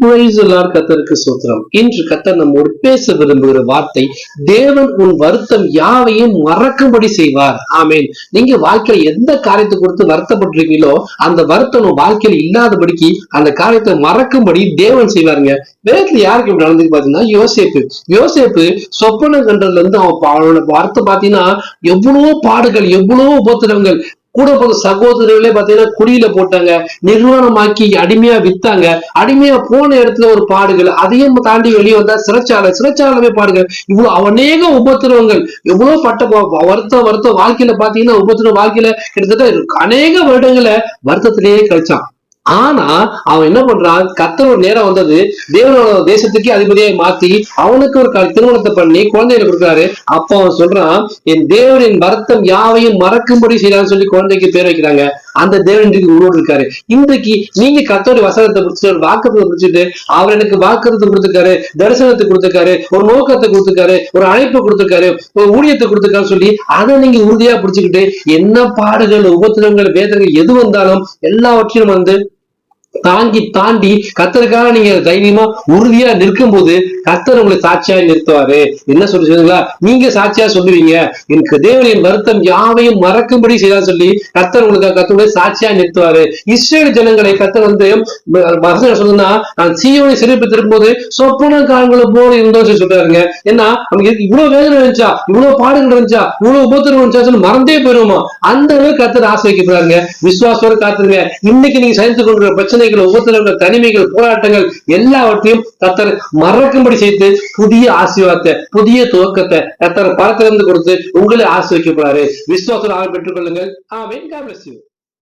கர்த்தருக்கு ஸ்தோத்திரம். இன்று கர்த்தர் நம்மோடு பேச விரும்புகிற வார்த்தை, தேவன் உன் வருத்தம் யாவையும் மறக்கும்படி செய்வார். ஆமேன். நீங்க வாழ்க்கையில எந்த காரியத்தை கொடுத்து வருத்தப்பட்டிருக்கீங்களோ அந்த வருத்தம் உன் வாழ்க்கையில இல்லாதபடிக்கு அந்த காரியத்தை மறக்கும்படி தேவன் செய்வாருங்க. வேதத்துல யாருக்கு இப்படி நடந்து பாத்தீங்கன்னா யோசேப்பு சொப்பனம் கண்டதுல இருந்து அவனோட வருத்தம் பாத்தீங்கன்னா எவ்வளவோ பாடுகள், எவ்வளவோ உபத்திரவங்கள், கூட போற சகோதரர்களே பாத்தீங்கன்னா குடியில போட்டாங்க, நிர்வாணமாக்கி அடிமையா வித்தாங்க. அடிமையா போன இடத்துல ஒரு பாடுகள், அதையும் தாண்டி வெளியே வந்தா சிறைச்சாலவே பாடுகள், இவ்வளவு அநேக உபத்திரவங்கள், எவ்வளவு பட்ட வருத்தம் வாழ்க்கையில பாத்தீங்கன்னா உபத்திரம் வாழ்க்கையில கிட்டத்தட்ட அநேக வருடங்களை வருத்தத்திலேயே கழிச்சான். ஆனா அவன் என்ன பண்றான், கர்த்தரோட நேரம் வந்தது, தேவனோட தேசத்துக்கே அதிபதியாய் மாத்தி அவனுக்கு ஒரு திருமணத்தை பண்ணி குழந்தைகளை கொடுக்குறாரு. அப்ப அவன் சொல்றான், என் தேவனின் வருத்தம் யாவையும் மறக்கும்படி செய்யறான்னு சொல்லி குழந்தைக்கு பேர் வைக்கிறாங்க. அந்த தேவன் இன்றைக்கு உருவோடு இருக்காரு. இன்றைக்கு நீங்க கர்த்தருடைய வசனத்தை பிடிச்சிட்டு ஒரு வாக்குறுதி பிடிச்சிட்டு அவர் எனக்கு வாக்குறுதி கொடுத்துருக்காரு, தரிசனத்தை கொடுத்துருக்காரு, ஒரு நோக்கத்தை கொடுத்துருக்காரு, ஒரு அழைப்பு கொடுத்துருக்காரு, ஒரு ஊழியத்தை கொடுத்துருக்காரு சொல்லி அதை நீங்க உறுதியா பிடிச்சுக்கிட்டு என்ன பாடுகள், உபத்திரங்கள், வேதனைகள் எது வந்தாலும் எல்லாவற்றையும் தாண்டி கர்த்தருக்காக நீங்க தைரியமா உறுதியா நிற்கும் போது கர்த்தர் உங்களை சாட்சியா நிறுத்துவாரு. என்ன சொல்லுவீங்களா, நீங்க சாட்சியா சொல்லுவீங்க, எனக்கு தேவனின் வருத்தம் யாவையும் மறக்கும்படி செய்தா சொல்லி கர்த்தர் உங்களுக்கு கர்த்தருடைய சாட்சியா நிறுத்துவாரு. இஸ்ரேல் ஜனங்களை கர்த்தர் சொல்லுன்னா, நான் சீயோனை சிறப்பு திரும்பும் போது சொப்பன காலங்களை போல இருந்தோம் சொல்றாருங்க. ஏன்னா நமக்கு இவ்வளவு வேதனை இருந்துச்சா, இவ்வளவு பாடுகள் இருந்துச்சா, இவ்வளவு உபத்திரம் இருந்துச்சா சொல்லி மறந்தே போயிருவோமா, அந்த அளவுக்கு கர்த்தர் ஆசை வைக்கப்படுறாங்க. விசுவாசோட காத்துருங்க. இன்னைக்கு நீங்க சந்தித்துக் கொண்டிருக்கிற பிரச்சனைகள், உபத்திரங்கள், தனிமைகள், போராட்டங்கள் எல்லாவற்றையும் கர்த்தர் மறக்கும்படி செய்து புதிய ஆசீர்வாதத்தை, புதிய துவக்கத்தை கர்த்தர் பரத்திலிருந்து கொடுத்து உங்களை ஆசீர்வதிக்கப்படுறாரு. விசுவாசம் பெற்றுக் கொள்ளுங்கள். ஆமென். God bless you.